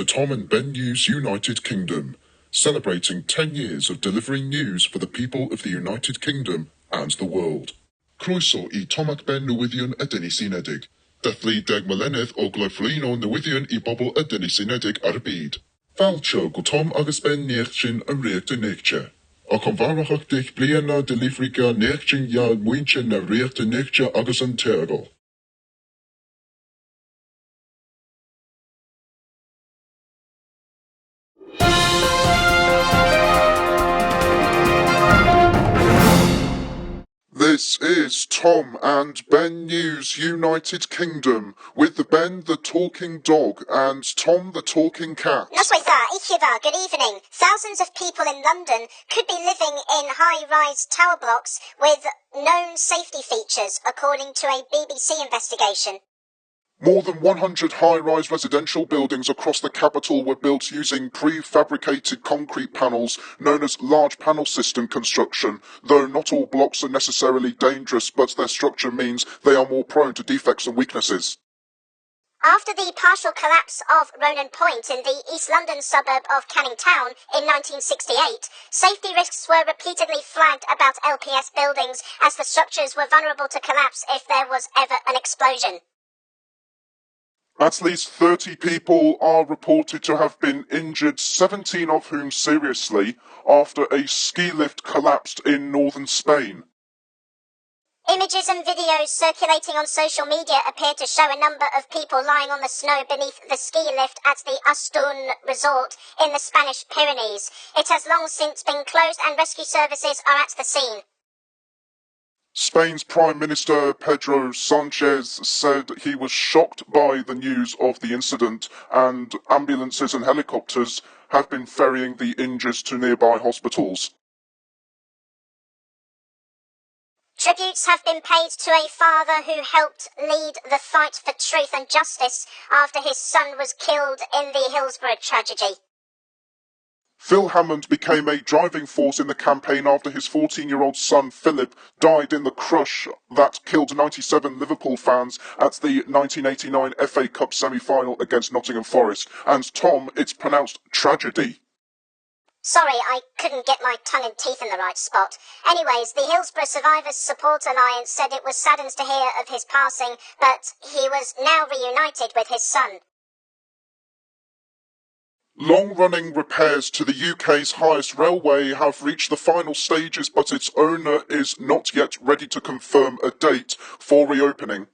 to Tom and Ben News United Kingdom, celebrating 10 years of delivering news for the people of the United Kingdom and the world. Croeso I Tom ac Ben newyddion y Dynys Unedig. Dathlu 10 mlynedd o glyflin o newyddion I bobl y Dynys Unedig ar y byd. Falcho go Tom agus Ben nechtsin yn reacht y nechtja. Ac yn farach ac dich blian na delifriga nechtsin ia mwynchen na reacht y nechtja agus yn tergol. This is Tom and Ben News United Kingdom, with the Ben the talking dog and Tom the talking cat. Good evening. Thousands of people in London could be living in high-rise tower blocks with known safety features, according to a BBC investigation. More than 100 high-rise residential buildings across the capital were built using prefabricated concrete panels known as large panel system construction, though not all blocks are necessarily dangerous, but their structure means they are more prone to defects and weaknesses. After the partial collapse of Ronan Point in the East London suburb of Canning Town in 1968, safety risks were repeatedly flagged about LPS buildings as the structures were vulnerable to collapse if there was ever an explosion. At least 30 people are reported to have been injured, 17 of whom seriously, after a ski lift collapsed in northern Spain. Images and videos circulating on social media appear to show a number of people lying on the snow beneath the ski lift at the Astun resort in the Spanish Pyrenees. It has long since been closed and rescue services are at the scene. Spain's Prime Minister Pedro Sanchez said he was shocked by the news of the incident, and ambulances and helicopters have been ferrying the injured to nearby hospitals. Tributes have been paid to a father who helped lead the fight for truth and justice after his son was killed in the Hillsborough tragedy. Phil Hammond became a driving force in the campaign after his 14-year-old son Philip died in the crush that killed 97 Liverpool fans at the 1989 FA Cup semi-final against Nottingham Forest. And Tom, it's pronounced tragedy. Sorry, I couldn't get my tongue and teeth in the right spot. Anyways, the Hillsborough Survivors Support Alliance said it was saddened to hear of his passing, but he was now reunited with his son. Long-running repairs to the UK's highest railway have reached the final stages, but its owner is not yet ready to confirm a date for reopening.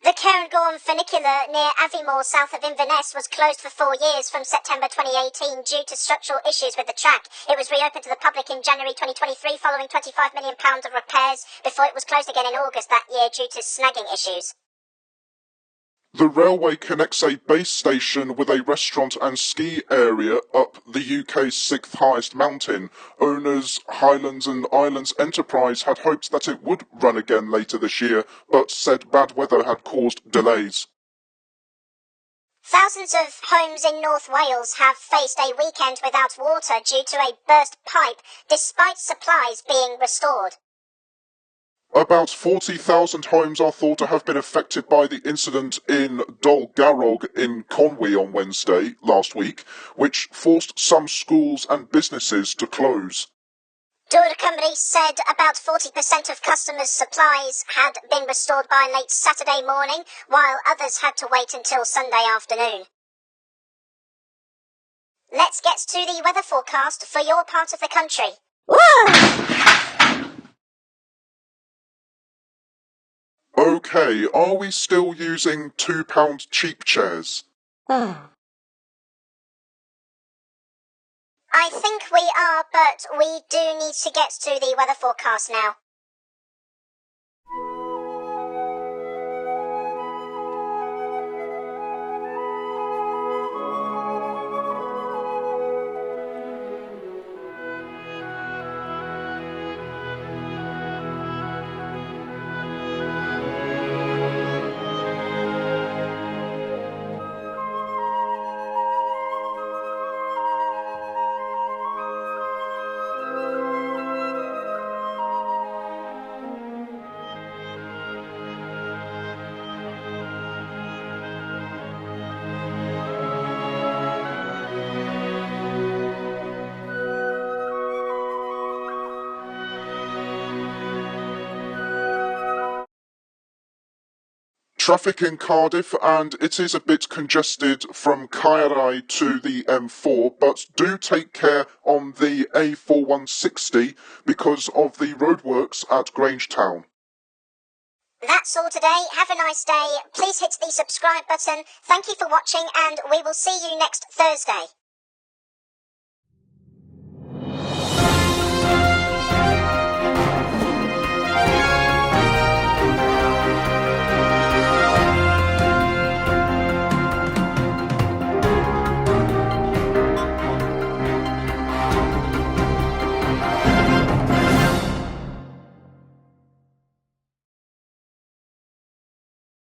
The Cairngorm funicular near Aviemore, south of Inverness, was closed for 4 years from September 2018 due to structural issues with the track. It was reopened to the public in January 2023 following £25 million of repairs before it was closed again in August that year due to snagging issues. The railway connects a base station with a restaurant and ski area up the UK's 6th highest mountain. Owners Highlands and Islands Enterprise had hoped that it would run again later this year, but said bad weather had caused delays. Thousands of homes in North Wales have faced a weekend without water due to a burst pipe, despite supplies being restored. About 40,000 homes are thought to have been affected by the incident in Dolgarrog in Conwy on Wednesday last week, which forced some schools and businesses to close. Dŵr Cymru said about 40% of customers' supplies had been restored by late Saturday morning, while others had to wait until Sunday afternoon. Let's get to the weather forecast for your part of the country. Okay, are we still using £2 cheap chairs? I think we are, but we do need to get to the weather forecast now. traffic in Cardiff, and it is a bit congested from Caerau to the M4, but do take care on the A4160 because of the roadworks at Grangetown. That's all today. Have a nice day. Please hit the subscribe button. Thank you for watching, and we will see you next Thursday.